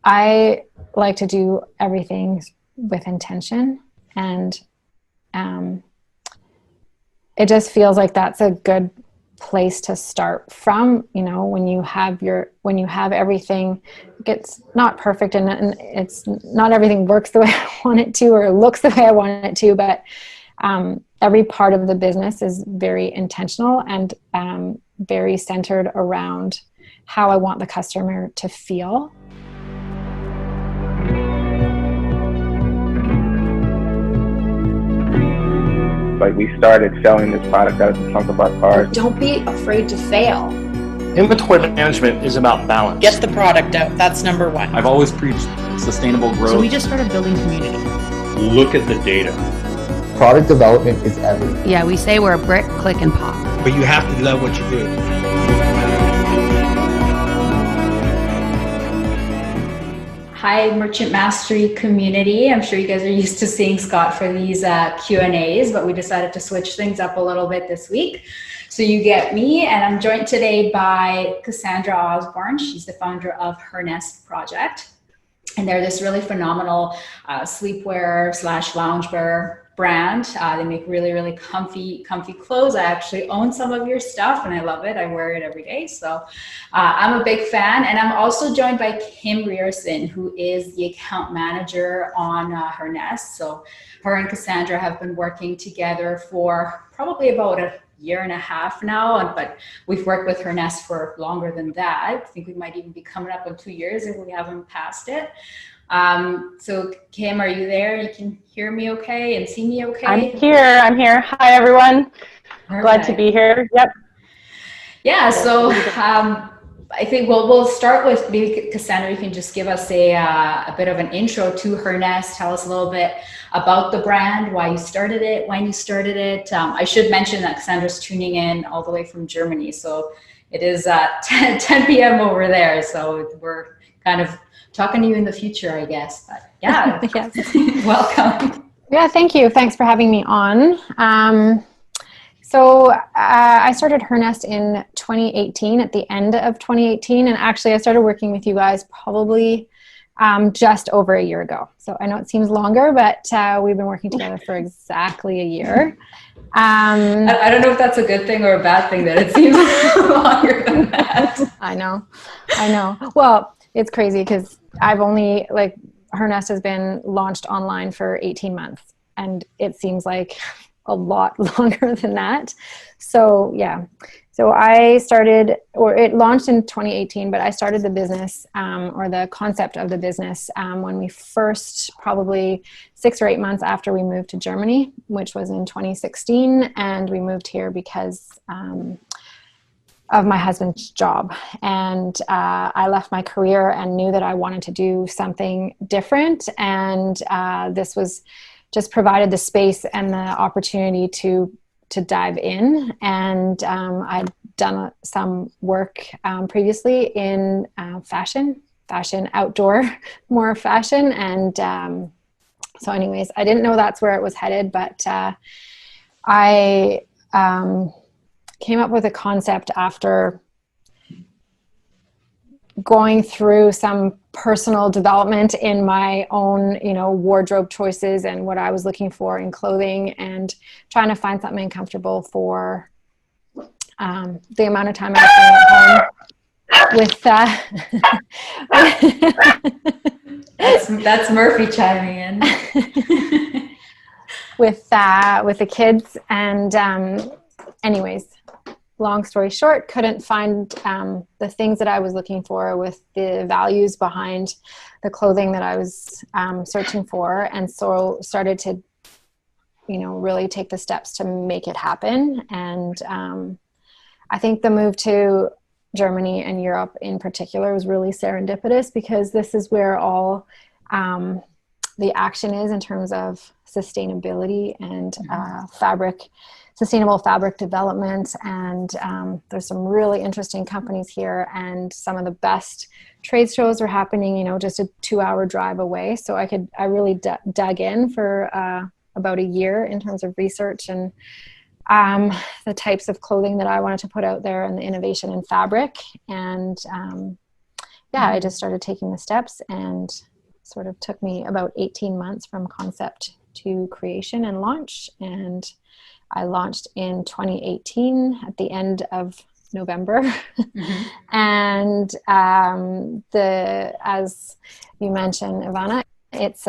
I like to do everything with intention, and it just feels like that's a good place to start from. When you have everything gets not perfect, and it's not everything works the way I want it to or looks the way I want it to, but every part of the business is very intentional and very centered around how I want the customer to feel. Like, we started selling this product out of the trunk of our cars. Don't be afraid to fail. Inventory management is about balance. Get the product out. That's number one. I've always preached sustainable growth. So we just started building community. Look at the data. Product development is everything. Yeah, we say we're a brick, click, and pop. But you have to love what you do. Hi, Merchant Mastery community. I'm sure you guys are used to seeing Scott for these Q&As, but we decided to switch things up a little bit this week. So you get me, and I'm joined today by Cassandra Osborne. She's the founder of Hernest Project. And they're this really phenomenal sleepwear / loungewear brand. They make really, really comfy clothes. I actually own some of your stuff and I love it. I wear it every day. So I'm a big fan. And I'm also joined by Kim Rierson, who is the account manager on Hernest. So her and Cassandra have been working together for probably about a year and a half now, but we've worked with Hernest for longer than that. I think we might even be coming up on 2 years if we haven't passed it. So Kim, are you there? You can hear me okay and see me okay? I'm here. Hi, everyone. Perfect. Glad to be here. Yep. Yeah, so I think we'll start with maybe Cassandra, you can just give us a bit of an intro to Hernest. Tell us a little bit about the brand, why you started it, when you started it. I should mention that Cassandra's tuning in all the way from Germany. So it is 10 p.m. over there. So we're kind of talking to you in the future, I guess. But yeah, yes. Welcome. Yeah, thank you. Thanks for having me on. So I started Hernest in 2018, at the end of 2018. And actually, I started working with you guys probably just over a year ago. So I know it seems longer, but we've been working together for exactly a year. I don't know if that's a good thing or a bad thing that it seems longer than that. I know. Well, it's crazy because I've only, Hernest has been launched online for 18 months and it seems like a lot longer than that. So yeah. So I started, or it launched in 2018, but I started the business or the concept of the business when we first, probably 6 or 8 months after we moved to Germany, which was in 2016. And we moved here because of my husband's job. And I left my career and knew that I wanted to do something different. And this was just provided the space and the opportunity to dive in. And I'd done some work previously in fashion, outdoor, more fashion. And so anyways, I didn't know that's where it was headed, but I came up with a concept after going through some personal development in my own, wardrobe choices and what I was looking for in clothing, and trying to find something comfortable for the amount of time I was spending at home with that's Murphy chiming in. with the kids. And anyways, long story short, couldn't find the things that I was looking for with the values behind the clothing that I was searching for. And so started to, really take the steps to make it happen. And I think the move to Germany and Europe in particular was really serendipitous because this is where all the action is in terms of sustainability and sustainable fabric development. And there's some really interesting companies here, and some of the best trade shows are happening, just a 2-hour drive away. So I really dug in for about a year in terms of research and the types of clothing that I wanted to put out there and the innovation in fabric. And yeah, I just started taking the steps, and sort of took me about 18 months from concept to creation and launch. And I launched in 2018 at the end of November. And as you mentioned, Ivana, it's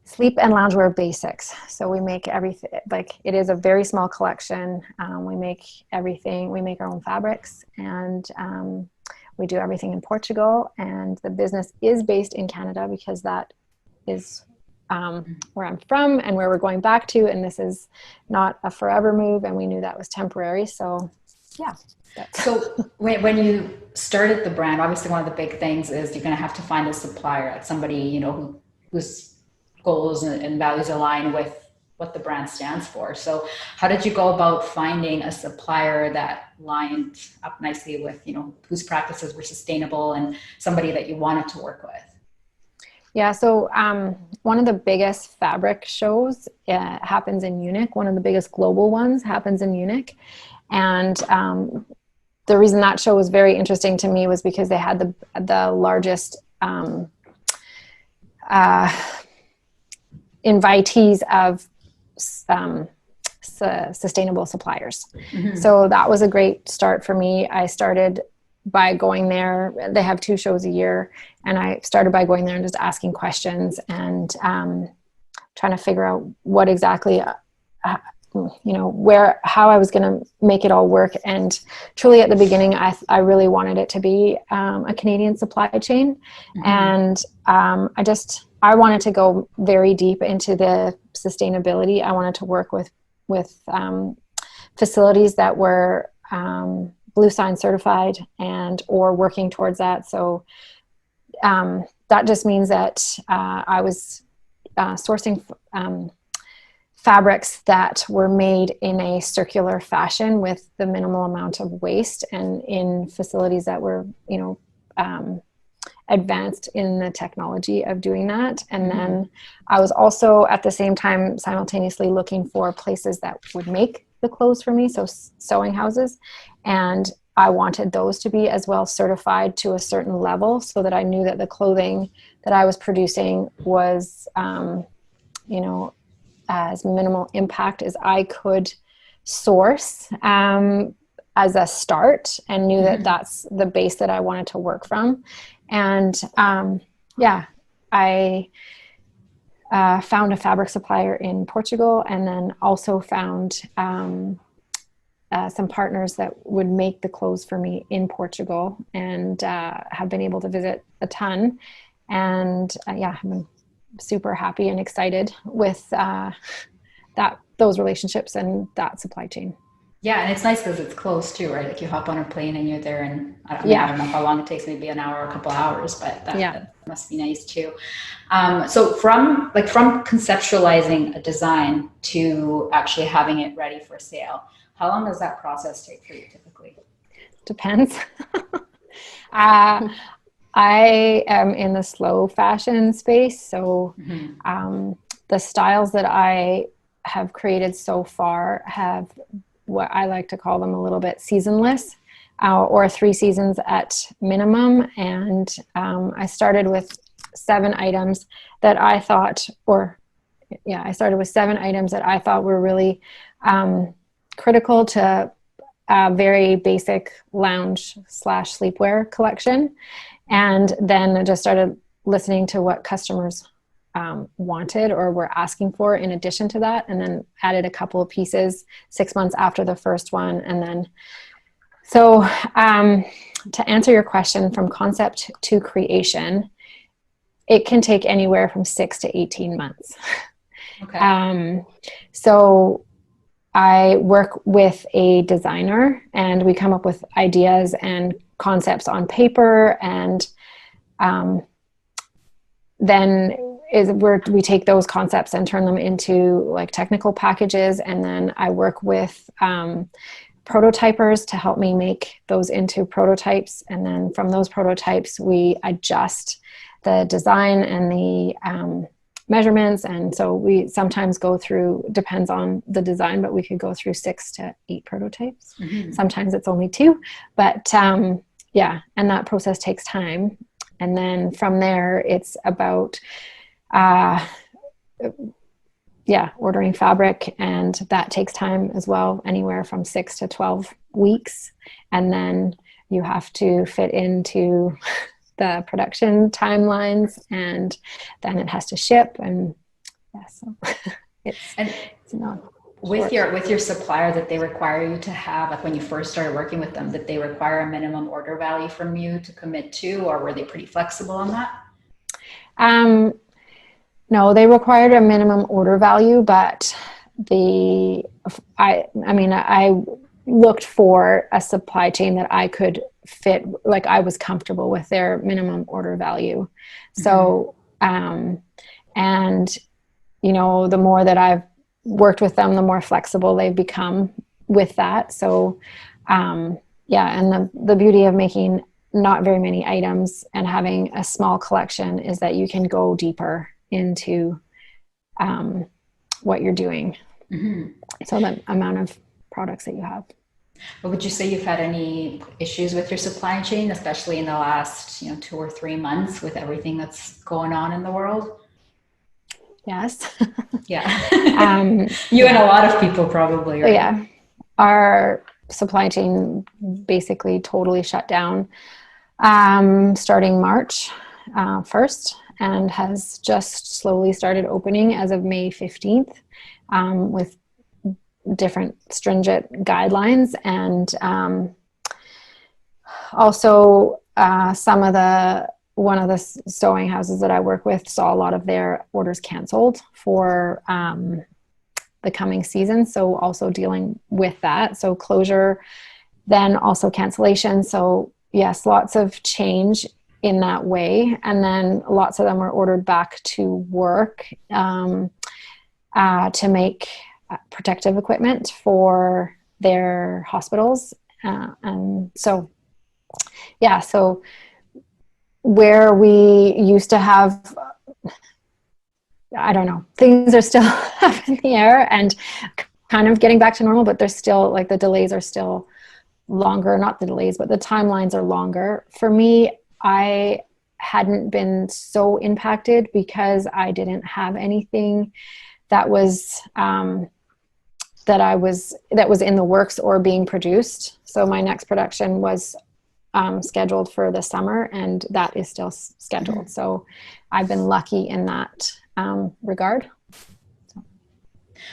sleep and loungewear basics. So we make everything, like, it is a very small collection. We make everything. We make our own fabrics, and we do everything in Portugal. And the business is based in Canada because that is where I'm from and where we're going back to. And this is not a forever move, and we knew that was temporary. So yeah. So when you started the brand, obviously one of the big things is you're going to have to find a supplier, like somebody, you know, whose goals and values align with what the brand stands for. So how did you go about finding a supplier that lined up nicely with, you know, whose practices were sustainable and somebody that you wanted to work with? Yeah, so one of the biggest fabric shows happens in Munich. One of the biggest global ones happens in Munich. And the reason that show was very interesting to me was because they had the largest invitees of sustainable suppliers. So that was a great start for me. I started by going there. They have 2 shows a year, and I started by going there and just asking questions and trying to figure out what exactly you know, how I was going to make it all work. And truly at the beginning, I really wanted it to be a Canadian supply chain. And I wanted to go very deep into the sustainability. I wanted to work with facilities that were Blue Sign certified and or working towards that. So that just means that I was sourcing fabrics that were made in a circular fashion with the minimal amount of waste, and in facilities that were, you know, advanced in the technology of doing that. And then I was also at the same time simultaneously looking for places that would make the clothes for me, so sewing houses, and I wanted those to be as well certified to a certain level so that I knew that the clothing that I was producing was you know, as minimal impact as I could source as a start, and knew that that's the base that I wanted to work from. And yeah, I found a fabric supplier in Portugal, and then also found some partners that would make the clothes for me in Portugal, and have been able to visit a ton. And yeah, I've been super happy and excited with those relationships and that supply chain. Yeah, and it's nice because it's close too, right? Like you hop on a plane and you're there, and I don't know how long it takes, maybe an hour or a couple hours, but that must be nice too. So from conceptualizing a design to actually having it ready for sale, how long does that process take for you typically? Depends. I am in the slow fashion space, so the styles that I have created so far have what I like to call them a little bit seasonless, or 3 seasons at minimum. And I started with 7 items that I thought, I started with 7 items that I thought were really critical to a very basic lounge / sleepwear collection. And then I just started listening to what customers wanted or were asking for in addition to that, and then added a couple of pieces 6 months after the first one. And then, so to answer your question, from concept to creation, it can take anywhere from 6 to 18 months. Okay. So I work with a designer, and we come up with ideas and concepts on paper, and then we take those concepts and turn them into like technical packages. And then I work with prototypers to help me make those into prototypes. And then from those prototypes, we adjust the design and the measurements. And so we sometimes go through, depends on the design, but we could go through 6 to 8 prototypes. Sometimes it's only 2, but yeah, and that process takes time. And then from there, it's about, ordering fabric, and that takes time as well, anywhere from 6 to 12 weeks. And then you have to fit into the production timelines, and then it has to ship. And yeah, so it's not with your supplier, that they require you to have, like when you first started working with them, that they require a minimum order value from you to commit to, or were they pretty flexible on that? No, they required a minimum order value, but I looked for a supply chain that I could fit, like I was comfortable with their minimum order value. So, and the more that I've worked with them, the more flexible they've become with that. So, and the beauty of making not very many items and having a small collection is that you can go deeper into what you're doing. So the amount of products that you have. But would you say you've had any issues with your supply chain, especially in the last 2 or 3 months with everything that's going on in the world? Yes. Yeah. You and a lot of people probably, right? Yeah. Our supply chain basically totally shut down starting March 1st, and has just slowly started opening as of May 15th with different stringent guidelines. And also one of the sewing houses that I work with saw a lot of their orders canceled for the coming season. So also dealing with that. So closure, then also cancellation. So yes, lots of change in that way. And then lots of them were ordered back to work to make protective equipment for their hospitals. And so, yeah, so where we used to have, I don't know, things are still up in the air and kind of getting back to normal, but there's still, like, the delays are still longer, not the delays, but the timelines are longer. For me, I hadn't been so impacted because I didn't have anything that was that was in the works or being produced. So my next production was scheduled for the summer, and that is still scheduled. So I've been lucky in that regard.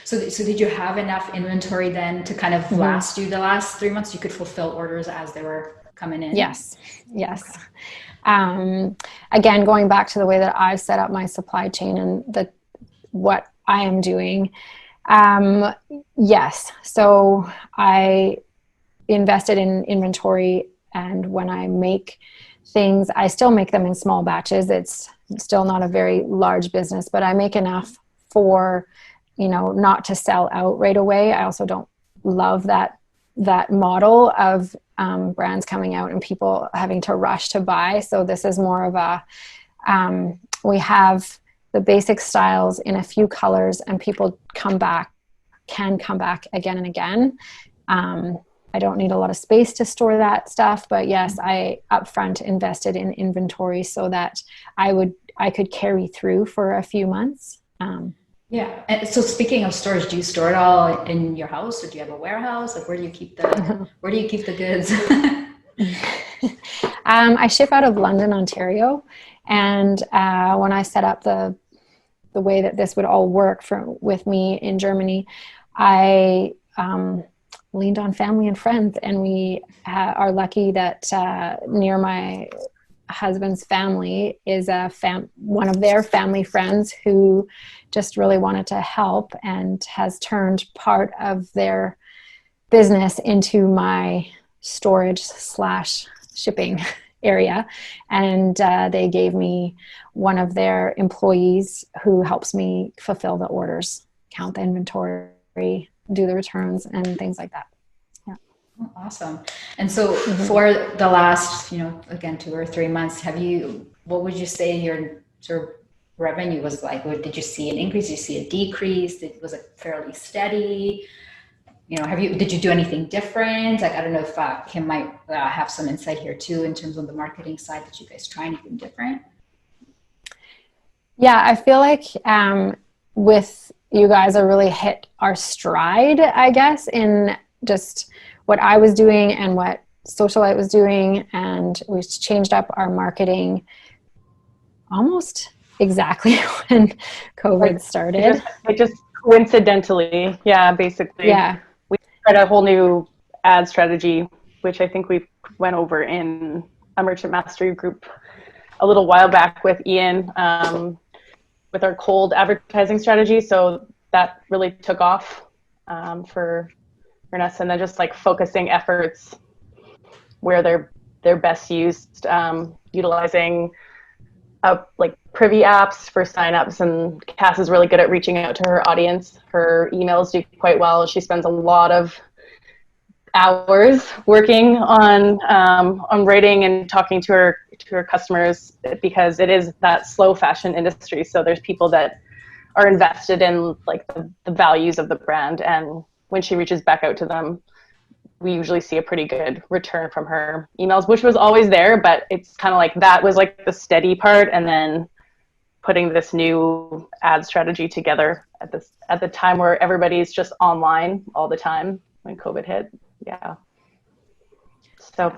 So did you have enough inventory then to kind of last you the last 3 months? You could fulfill orders as they were coming in? Yes. Okay. Again, going back to the way that I've set up my supply chain and what I am doing. Yes. So I invested in inventory, and when I make things, I still make them in small batches. It's still not a very large business, but I make enough for, not to sell out right away. I also don't love that model of brands coming out and people having to rush to buy. So this is more of a, we have the basic styles in a few colors, and people can come back again and again. I don't need a lot of space to store that stuff, but yes, I upfront invested in inventory so that I could carry through for a few months. Yeah. And so speaking of storage, do you store it all in your house, or do you have a warehouse? Like, where do you keep the goods? I ship out of London, Ontario. And when I set up the way that this would all work with me in Germany, I leaned on family and friends, and we are lucky that near my husband's family is one of their family friends who just really wanted to help and has turned part of their business into my storage / shipping area. And they gave me one of their employees who helps me fulfill the orders, count the inventory, do the returns, and things like that. Yeah. Oh, awesome. And so for the last, again, 2 or 3 months, what would you say your sort of revenue was like? Did you see an increase? Did you see a decrease? Was it fairly steady? did you do anything different? Like, I don't know if Kim might have some insight here too, in terms of the marketing side. Did you guys try anything different? Yeah, I feel like with you guys, I really hit our stride, I guess, in just what I was doing and what Socialite was doing. And we changed up our marketing almost exactly when COVID started. It just coincidentally, yeah, basically. Yeah. We tried a whole new ad strategy, which I think we went over in a Merchant Mastery group a little while back with Ian, with our cold advertising strategy. So that really took off for hernest, and then just like focusing efforts where they're best used, utilizing like Privy apps for signups, and Cass is really good at reaching out to her audience. Her emails do quite well. She spends a lot of hours working on writing and talking to her customers, because it is that slow fashion industry. So there's people that are invested in like the values of the brand, and when she reaches back out to them, we usually see a pretty good return from her emails, which was always there, but it's kind of like that was like the steady part, and then putting this new ad strategy together at the time where everybody's just online all the time when COVID hit. Yeah. So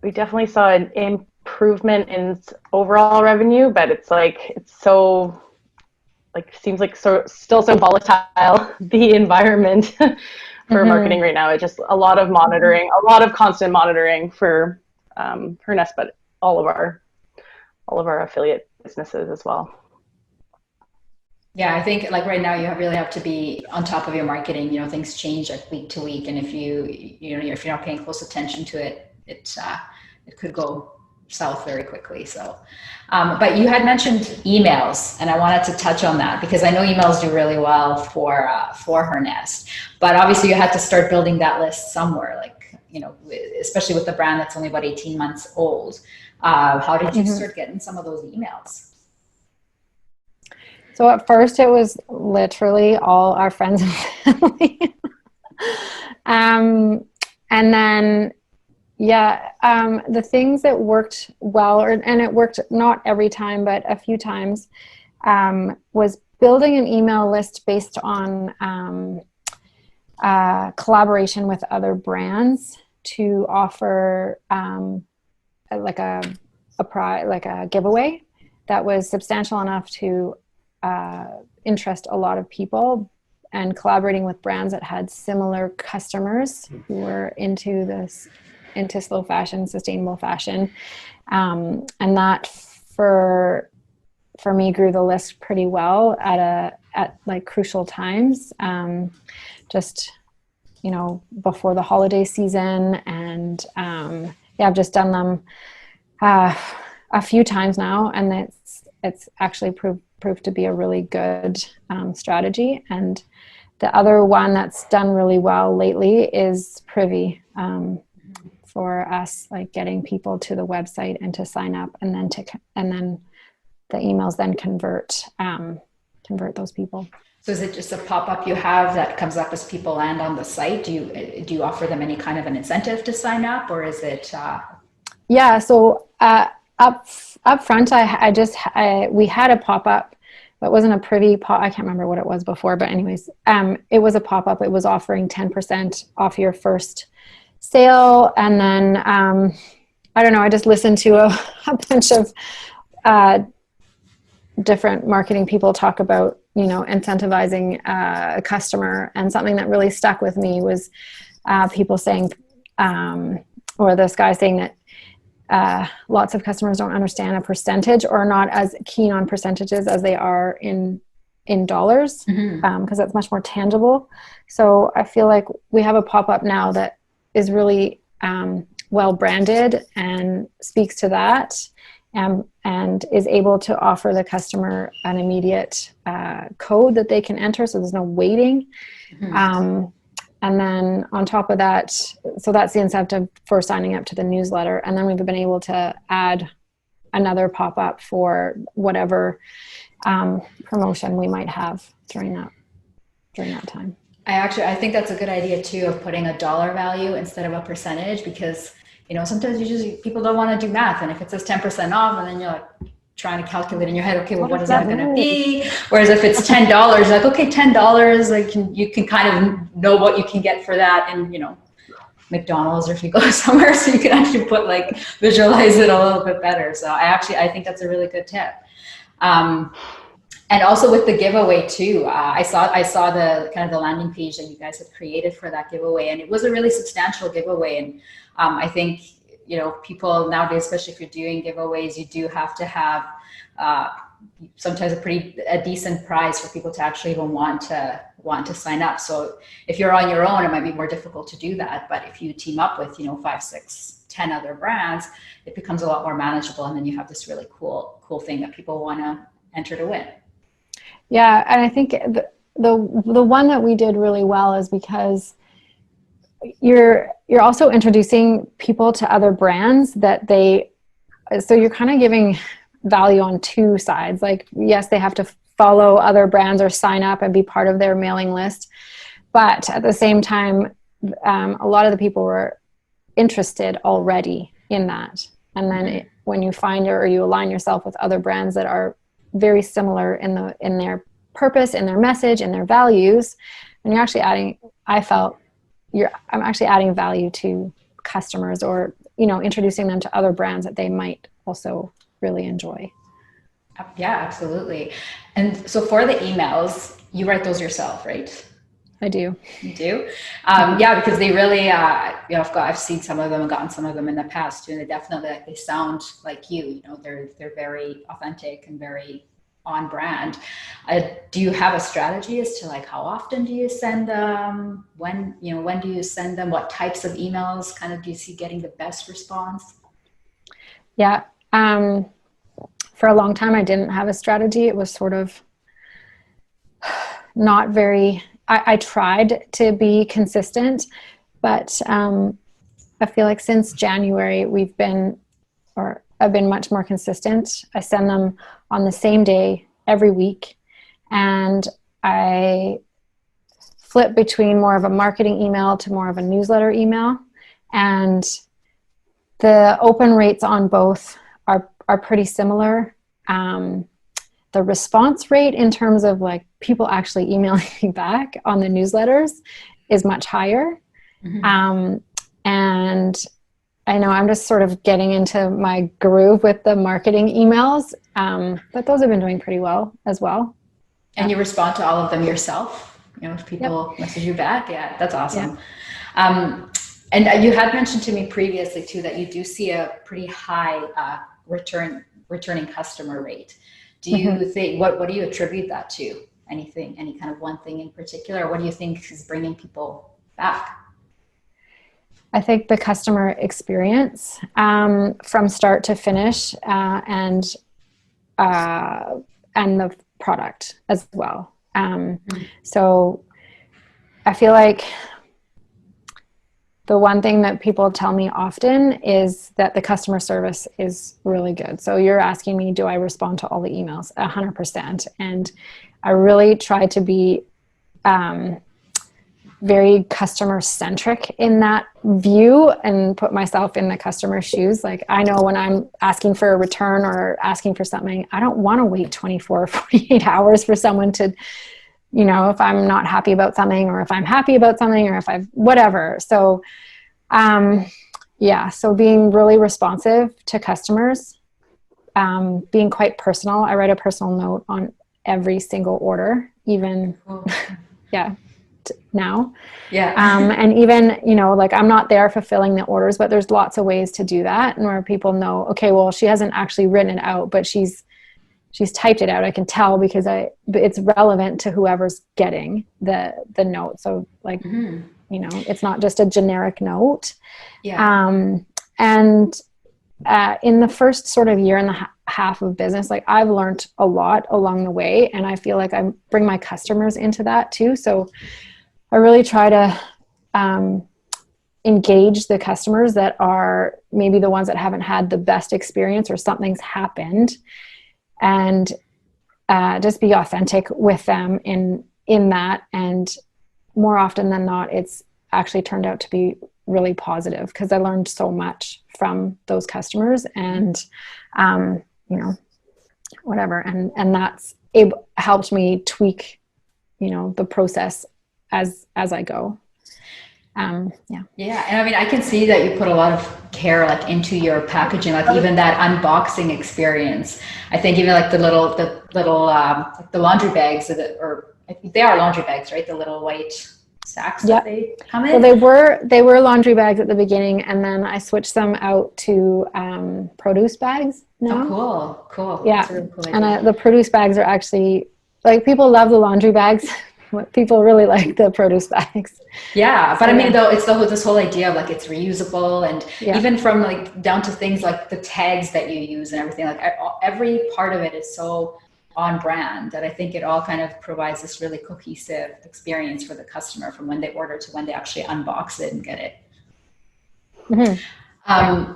we definitely saw an improvement in overall revenue, but it's so seems like still so volatile, the environment for marketing right now. It's just a lot of monitoring, a lot of constant monitoring for hernest, but all of our affiliate businesses as well. Yeah, I think like right now you really have to be on top of your marketing. Things change like week to week, and if if you're not paying close attention to it, it could go south very quickly. So, but you had mentioned emails, and I wanted to touch on that because I know emails do really well for hernest, but obviously you had to start building that list somewhere. Like, especially with the brand that's only about 18 months old. How did you start getting some of those emails? So at first it was literally all our friends and family. And then, the things that worked well, and it worked not every time, but a few times, was building an email list based on collaboration with other brands to offer like a giveaway that was substantial enough to interest a lot of people, and collaborating with brands that had similar customers who were into slow fashion, sustainable fashion, and that for me grew the list pretty well at like crucial times, just before the holiday season, and I've just done them a few times now, and it's actually proved to be a really good strategy. And the other one that's done really well lately is Privy, for us, like getting people to the website and to sign up, and then the emails then convert those people. So is it just a pop-up you have that comes up as people land on the site? Do you offer them any kind of an incentive to sign up, or is it? Yeah. So up front, we had a pop-up. It wasn't a Privy pop. I can't remember what it was before, but anyways, it was a pop-up. It was offering 10% off your first sale, and then I don't know. I just listened to a bunch of different marketing people talk about incentivizing a customer, and something that really stuck with me was people saying, or this guy saying that lots of customers don't understand a percentage, or not as keen on percentages as they are in dollars, because that's much more tangible. So I feel like we have a pop-up now that is really well branded and speaks to that, and is able to offer the customer an immediate code that they can enter, so there's no waiting. And then on top of that, so that's the incentive for signing up to the newsletter. And then we've been able to add another pop-up for whatever promotion we might have during that time. I think that's a good idea too, of putting a dollar value instead of a percentage, because sometimes people don't want to do math, and if it says 10% off, and then you're like trying to calculate in your head, okay, well, what is that going to be? Whereas if it's $10, like, okay, $10, like you can kind of know what you can get for that, and McDonald's, or if you go somewhere, so you can actually visualize it a little bit better. So I think that's a really good tip. And also with the giveaway too, I saw the kind of the landing page that you guys had created for that giveaway, and it was a really substantial giveaway. And I think people nowadays, especially if you're doing giveaways, you do have to have sometimes a decent prize for people to actually even want to sign up. So if you're on your own, it might be more difficult to do that. But if you team up with 5, 6, 10 other brands, it becomes a lot more manageable, and then you have this really cool thing that people want to enter to win. Yeah, and I think the one that we did really well is because you're also introducing people to other brands so you're kind of giving value on two sides. Like, yes, they have to follow other brands or sign up and be part of their mailing list, but at the same time, a lot of the people were interested already in that. And then when you find or you align yourself with other brands that are very similar in their purpose, in their message, in their values, and you're actually I'm actually adding value to customers, or introducing them to other brands that they might also really enjoy. Yeah, absolutely. And so for the emails, you write those yourself, right? I do. You do? Yeah, because they really, I've seen some of them and gotten some of them in the past too, and they definitely they sound like you. They're very authentic and very on brand. Do you have a strategy as to how often do you send them? When do you send them? What types of emails kind of do you see getting the best response? Yeah. For a long time, I didn't have a strategy. It was sort of not very, I tried to be consistent, but I feel like since January, I've been much more consistent. I send them on the same day every week, and I flip between more of a marketing email to more of a newsletter email, and the open rates on both are pretty similar. The response rate in terms of people actually emailing me back on the newsletters is much higher. Mm-hmm. And I know I'm just sort of getting into my groove with the marketing emails, but those have been doing pretty well as well. And you respond to all of them yourself? If people message you back? Yeah, that's awesome. Yeah. And you had mentioned to me previously too that you do see a pretty high returning customer rate. Do you think, what do you attribute that to? Any kind of one thing in particular? Or what do you think is bringing people back? I think the customer experience from start to finish, and the product as well. So I feel like the one thing that people tell me often is that the customer service is really good. So you're asking me, do I respond to all the emails? 100%. And I really try to be very customer centric in that view and put myself in the customer's shoes. I know when I'm asking for a return or asking for something, I don't want to wait 24 or 48 hours for someone to, if I'm not happy about something, or if I'm happy about something, or if I've whatever. So, so being really responsive to customers, being quite personal. I write a personal note on every single order, even, now. Yeah. And even, I'm not there fulfilling the orders, but there's lots of ways to do that, and where people know, okay, well, she hasn't actually written it out, but she's typed it out. I can tell because it's relevant to whoever's getting the note. So it's not just a generic note. Yeah. And in the first sort of year and a half of business, I've learned a lot along the way, and I feel like I bring my customers into that too. So I really try to engage the customers that are maybe the ones that haven't had the best experience, or something's happened, and just be authentic with them in that, and more often than not, it's actually turned out to be really positive because I learned so much from those customers, and you know, whatever, and that's helped me tweak, you know, the process as I go. Yeah, and I mean, I can see that you put a lot of care like into your packaging, like even that unboxing experience. I think even like the little like the laundry bags, or I think they are laundry bags, right? The little white sacks that they come in. Well, they were laundry bags at the beginning, and then I switched them out to produce bags now. Oh, cool. Yeah, that's a really cool idea. And the produce bags are actually, like, people love the laundry bags. People really like the produce bags. Yeah, but I mean, though, it's this whole idea of like it's reusable, and even from like down to things like the tags that you use and everything. Like every part of it is so on brand that I think it all kind of provides this really cohesive experience for the customer from when they order to when they actually unbox it and get it. Mm-hmm.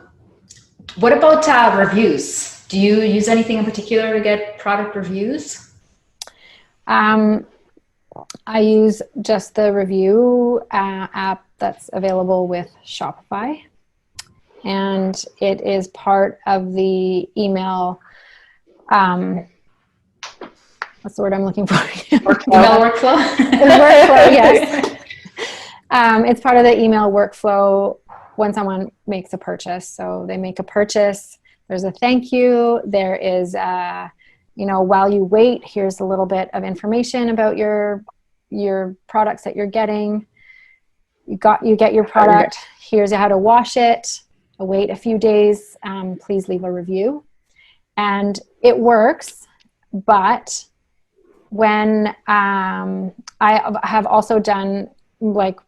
What about reviews? Do you use anything in particular to get product reviews? I use just the review app that's available with Shopify, and it is part of the email. What's the word I'm looking for? Email workflow. Workflow, yes. It's part of the email workflow when someone makes a purchase. So they make a purchase. There's a thank you. There is you know, while you wait, here's a little bit of information about your products that you're getting. You get your product. Here's how to wash it. Wait a few days. Please leave a review. And it works, but when I have also done like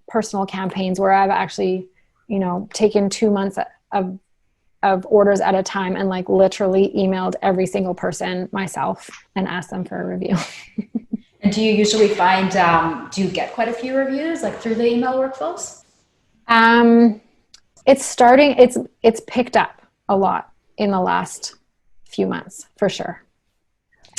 personal campaigns where I've actually, you know, taken 2 months of orders at a time and like literally emailed every single person myself and asked them for a review. And do you usually find, do you get quite a few reviews like through the email workflows? It's picked up a lot in the last few months for sure.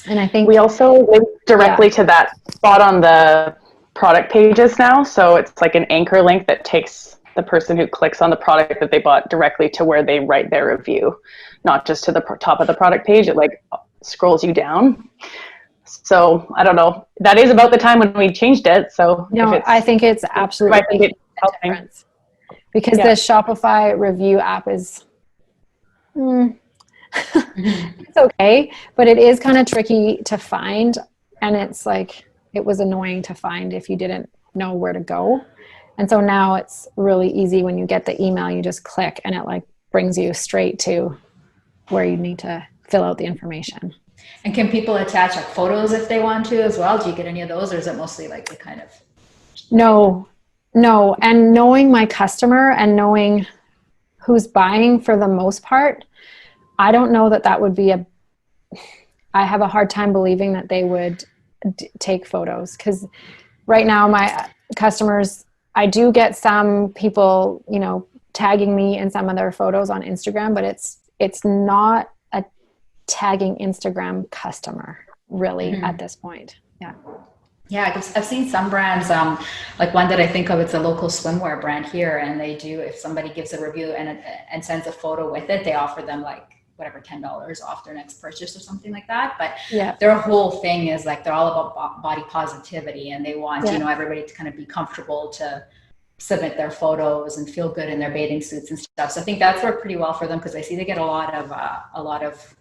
And I think we also link directly to that spot on the product pages now. So it's like an anchor link that takes the person who clicks on the product that they bought directly to where they write their review, not just to the top of the product page. It like scrolls you down. So I don't know. That is about the time when we changed it. So no, I think it's absolutely a difference because the Shopify review app is it's okay, but it is kind of tricky to find, and it's like it was annoying to find if you didn't know where to go. And so now it's really easy when you get the email, you just click and it like brings you straight to where you need to fill out the information. And can people attach like photos if they want to as well? Do you get any of those, or is it mostly like the kind of? No. And knowing my customer and knowing who's buying for the most part, I don't know that would be I have a hard time believing that they would take photos, because right now my customers, I do get some people, you know, tagging me in some of their photos on Instagram, but it's not a tagging Instagram customer really at this point. Yeah. Yeah, I've seen some brands, like one that I think of, it's a local swimwear brand here, and they do, if somebody gives a review and sends a photo with it, they offer them like whatever, $10 off their next purchase or something like that. But their whole thing is like, they're all about body positivity, and they want, you know, everybody to kind of be comfortable to submit their photos and feel good in their bathing suits and stuff. So I think that's worked pretty well for them, because I see they get a lot of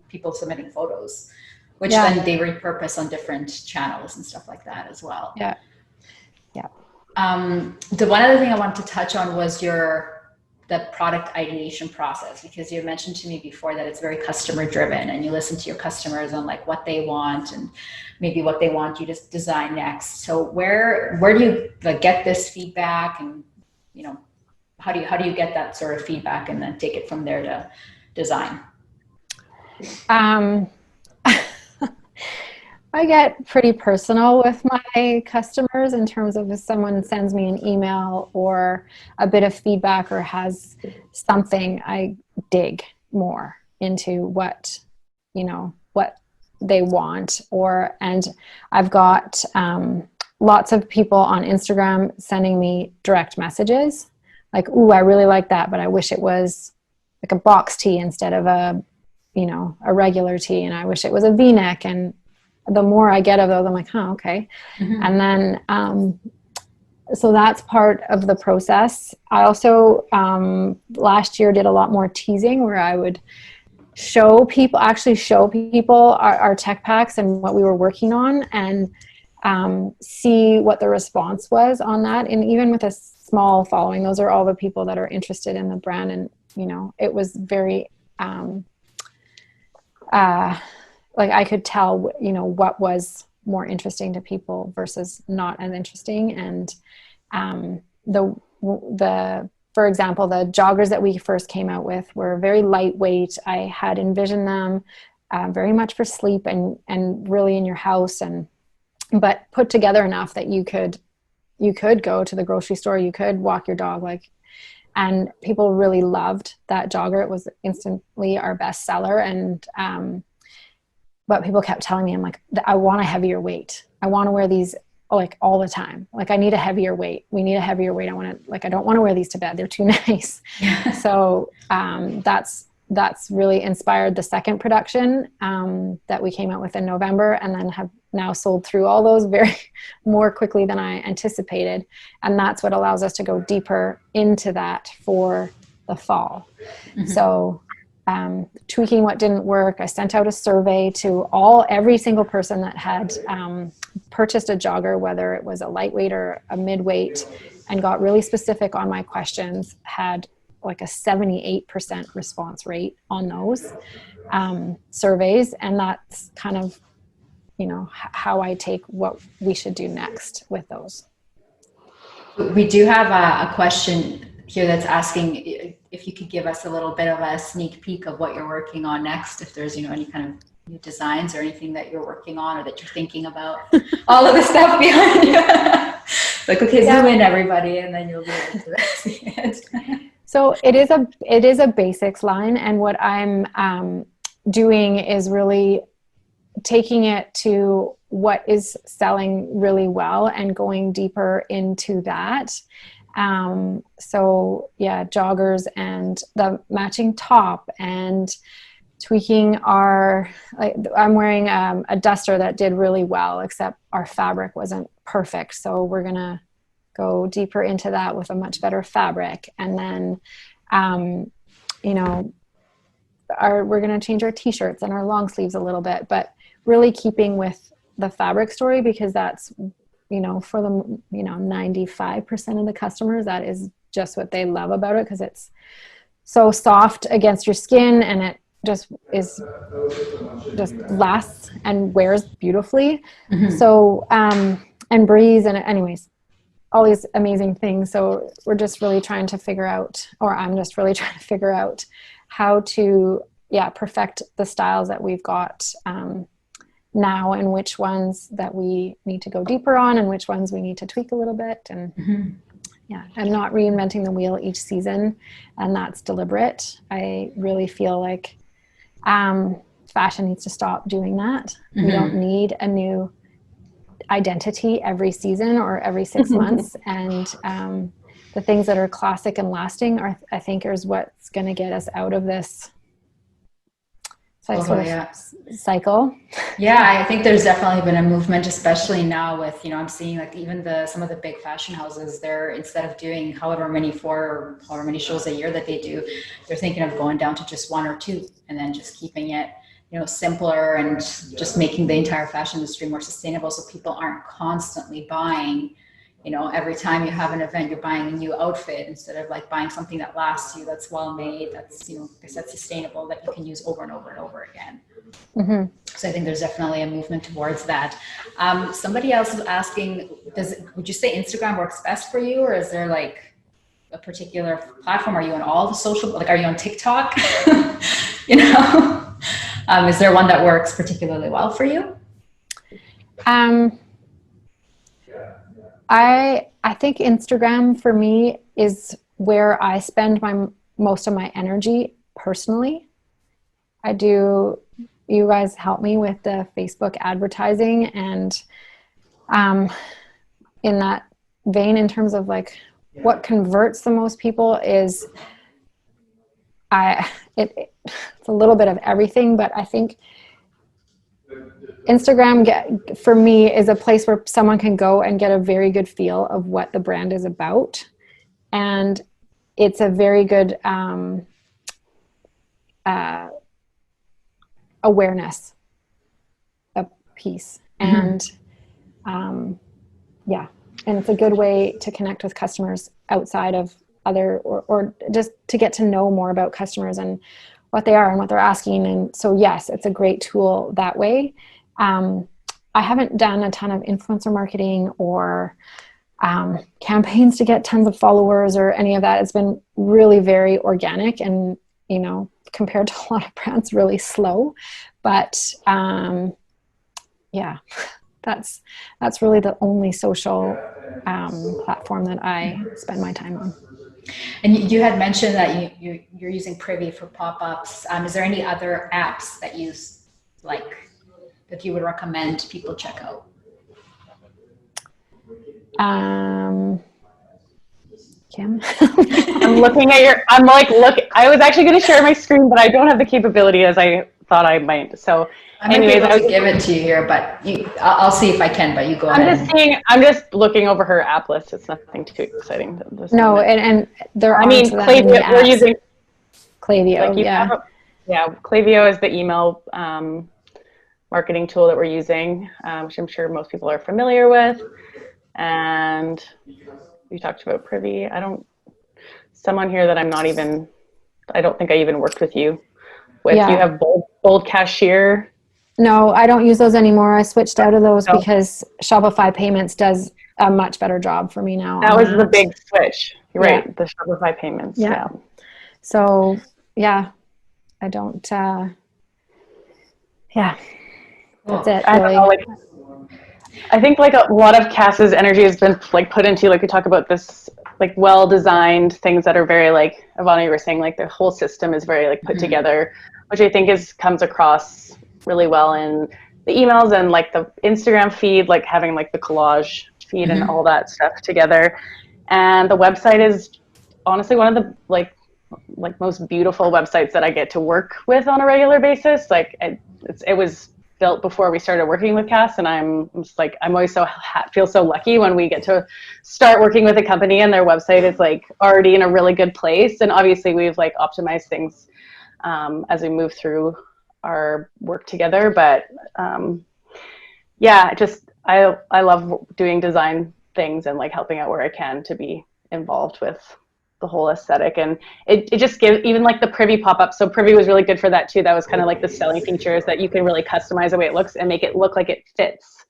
people submitting photos, which then they repurpose on different channels and stuff like that as well. Yeah. The one other thing I wanted to touch on was the product ideation process, because you mentioned to me before that it's very customer driven, and you listen to your customers on like what they want and maybe what they want you to design next. So where do you like get this feedback, and you know, how do you get that sort of feedback and then take it from there to design? I get pretty personal with my customers in terms of if someone sends me an email or a bit of feedback or has something, I dig more into what they want. And I've got lots of people on Instagram sending me direct messages like, ooh, I really like that, but I wish it was like a box tee instead of a regular tee. And I wish it was a V-neck. And the more I get of those, I'm like, huh, okay. And then, so that's part of the process. I also, last year did a lot more teasing where I would show people our tech packs and what we were working on, and see what the response was on that. And even with a small following, those are all the people that are interested in the brand. And, it was very, like I could tell, what was more interesting to people versus not as interesting. And for example, the joggers that we first came out with were very lightweight. I had envisioned them very much for sleep and really in your house, but put together enough that you could go to the grocery store, you could walk your dog, and people really loved that jogger. It was instantly our best seller. And but people kept telling me, I'm like, I want a heavier weight. I want to wear these all the time. I need a heavier weight. We need a heavier weight. I don't want to wear these to bed. They're too nice. So that's really inspired the second production that we came out with in November, and then have now sold through all those more quickly than I anticipated. And that's what allows us to go deeper into that for the fall. So tweaking what didn't work. I sent out a survey to every single person that had purchased a jogger, whether it was a lightweight or a midweight, and got really specific on my questions, had like a 78% response rate on those surveys. And that's kind of, how I take what we should do next with those. We do have a question here that's asking if you could give us a little bit of a sneak peek of what you're working on next, if there's any kind of new designs or anything that you're working on or that you're thinking about. All of the stuff behind you. Okay, zoom in everybody, and then you'll be able to see it. So it is a basics line, and what I'm doing is really taking it to what is selling really well and going deeper into that. So yeah, joggers and the matching top, and tweaking I'm wearing a duster that did really well, except our fabric wasn't perfect. So we're going to go deeper into that with a much better fabric. And then, we're going to change our t-shirts and our long sleeves a little bit, but really keeping with the fabric story, because that's, for the, 95% of the customers, that is just what they love about it, because it's so soft against your skin, and it just lasts and wears beautifully. So, and breeze, and anyways, all these amazing things. So we're just really trying to figure out, or I'm just really trying to figure out how to, perfect the styles that we've got now, and which ones that we need to go deeper on and which ones we need to tweak a little bit. And I'm not reinventing the wheel each season, and that's deliberate. I really feel like fashion needs to stop doing that. We don't need a new identity every season or every 6 months. And the things that are classic and lasting I think is what's going to get us out of this cycle. Yeah, I think there's definitely been a movement, especially now with, I'm seeing even some of the big fashion houses, they're, instead of doing however many shows a year that they do, they're thinking of going down to just 1 or 2, and then just keeping it, simpler, and just making the entire fashion industry more sustainable, so people aren't constantly buying, every time you have an event, you're buying a new outfit, instead of buying something that lasts you, that's well made, that's, that's sustainable, that you can use over and over and over again. So I think there's definitely a movement towards that. Somebody else is asking, would you say Instagram works best for you, or is there a particular platform? Are you on all the social, are you on TikTok? Is there one that works particularly well for you? I think Instagram for me is where I spend most of my energy personally. You guys help me with the Facebook advertising, and in that vein in terms of like what converts the most people is it's a little bit of everything, but I think Instagram for me is a place where someone can go and get a very good feel of what the brand is about, and it's a very good awareness piece. And yeah, and it's a good way to connect with customers outside of other or just to get to know more about customers and what they are and what they're asking. And so yes, it's a great tool that way. I haven't done a ton of influencer marketing or campaigns to get tons of followers or any of that. It's been really very organic and, you know, compared to a lot of brands, really slow. But yeah, that's really the only social platform that I spend my time on. And you had mentioned that you're using Privy for pop-ups. Is there any other apps that you like that you would recommend people check out? Kim? I'm looking at I was actually going to share my screen, but I don't have the capability as I thought I might. So anyways, I would give it to you here, but I'll see if I can, but you go ahead. I'm just looking over her app list. It's nothing too exciting. No, and there are Klaviyo, we're using Klaviyo, yeah, Klaviyo is the email marketing tool that we're using, which I'm sure most people are familiar with. And we talked about Privy. Someone here that I don't think I even worked with you with. Yeah. You have Bold Cashier. No, I don't use those anymore. I switched out of those because Shopify Payments does a much better job for me now. That was the big switch. You're right, the Shopify Payments. Yeah. So, yeah, I don't, yeah, that's it, really. I think like a lot of Cass's energy has been like put into, like we talk about this like well-designed things that are very like, Ivana, you were saying like the whole system is very like put together, which I think comes across really well in the emails and like the Instagram feed, like having like the collage feed and all that stuff together. And the website is honestly one of the like most beautiful websites that I get to work with on a regular basis. Like it was built before we started working with Cass, and I'm always feel so lucky when we get to start working with a company and their website is like already in a really good place. And obviously we've like optimized things as we move through our work together. But yeah, I love doing design things and like helping out where I can to be involved with the whole aesthetic. And it just gives, even like the Privy pop-up. So Privy was really good for that too. That was kind of like the selling features that you can really customize the way it looks and make it look like it fits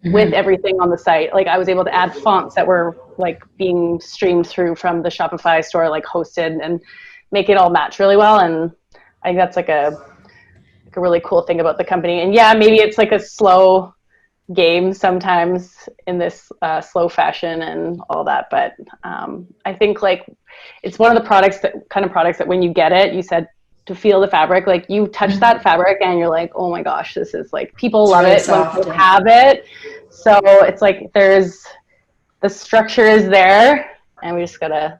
with everything on the site. Like I was able to add fonts that were like being streamed through from the Shopify store, like hosted, and make it all match really well. And I think that's like a really cool thing about the company. And yeah, maybe it's like a slow game sometimes in this slow fashion and all that, but I think like it's one of the products that when you get it, you said to feel the fabric, like you touch that fabric and you're like, oh my gosh, this is like, people love it when they have it. So it's like the structure is there and we just gotta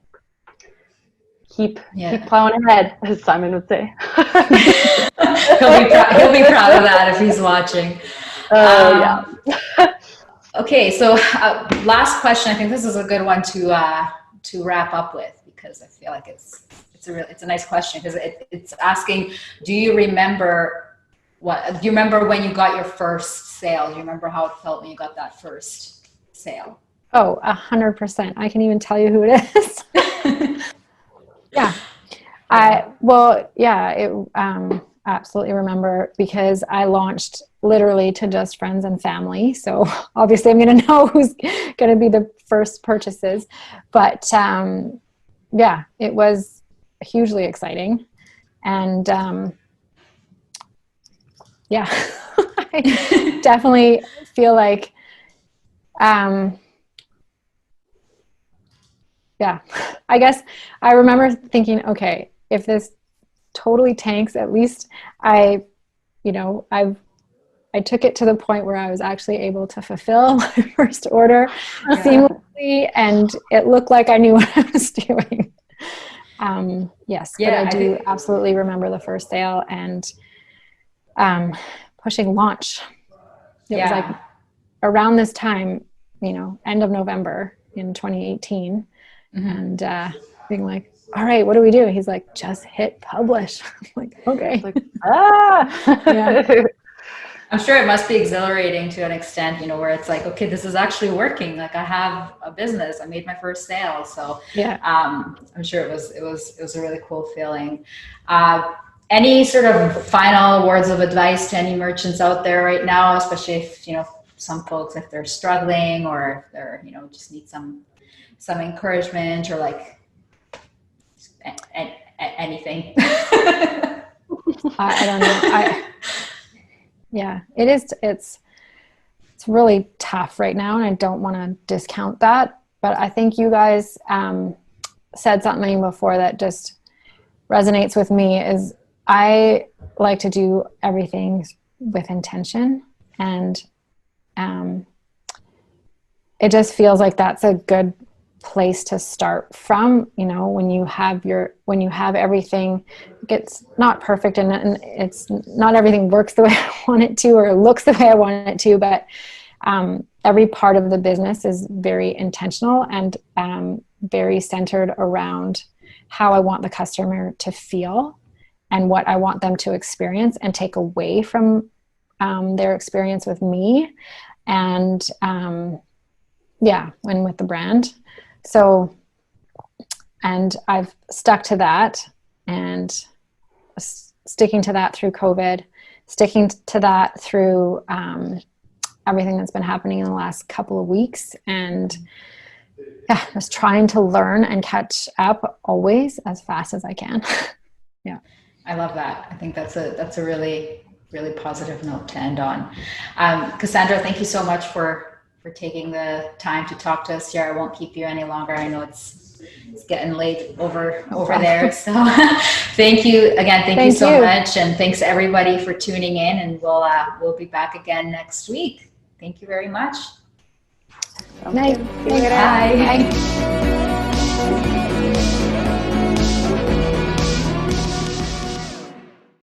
keep plowing ahead, as Simon would say. he'll be proud of that if he's watching. Yeah. Okay, so last question. I think this is a good one to wrap up with, because I feel like it's a nice question, because it's asking, do you remember when you got your first sale? Do you remember how it felt when you got that first sale? Oh, 100%. I can even tell you who it is. Yeah. Absolutely remember, because I launched literally to just friends and family. So obviously I'm going to know who's going to be the first purchases. But yeah, it was hugely exciting. And yeah, I definitely feel like, yeah, I guess I remember thinking, okay, if this totally tanks, at least I've I took it to the point where I was actually able to fulfill my first order seamlessly, and it looked like I knew what I was doing. Yes, but I do absolutely remember the first sale and pushing launch. It was like around this time, end of November in 2018, and being like, all right, what do we do? He's like, just hit publish. I'm like, okay. Yeah. I'm sure it must be exhilarating to an extent, where it's like, okay, this is actually working. Like, I have a business. I made my first sale. So I'm sure it was a really cool feeling. Any sort of final words of advice to any merchants out there right now, especially if, some folks, if they're struggling or if they're, just need some encouragement or like anything. I don't know. It is. It's really tough right now, and I don't want to discount that. But I think you guys said something before that just resonates with me. Is I like to do everything with intention, and it just feels like that's a good place to start from. When you have everything, it's not perfect, and it's not everything works the way I want it to or looks the way I want it to, but every part of the business is very intentional and very centered around how I want the customer to feel and what I want them to experience and take away from their experience with me and when with the brand. So, and I've stuck to that and sticking to that through COVID, sticking to that through everything that's been happening in the last couple of weeks, and just trying to learn and catch up always as fast as I can. I love that. I think that's a really, really positive note to end on. Cassandra, thank you so much for taking the time to talk to us here. I won't keep you any longer. I know it's getting late over there. So thank you again. Thank you so much. And thanks everybody for tuning in, and we'll be back again next week. Thank you very much. Night. Bye.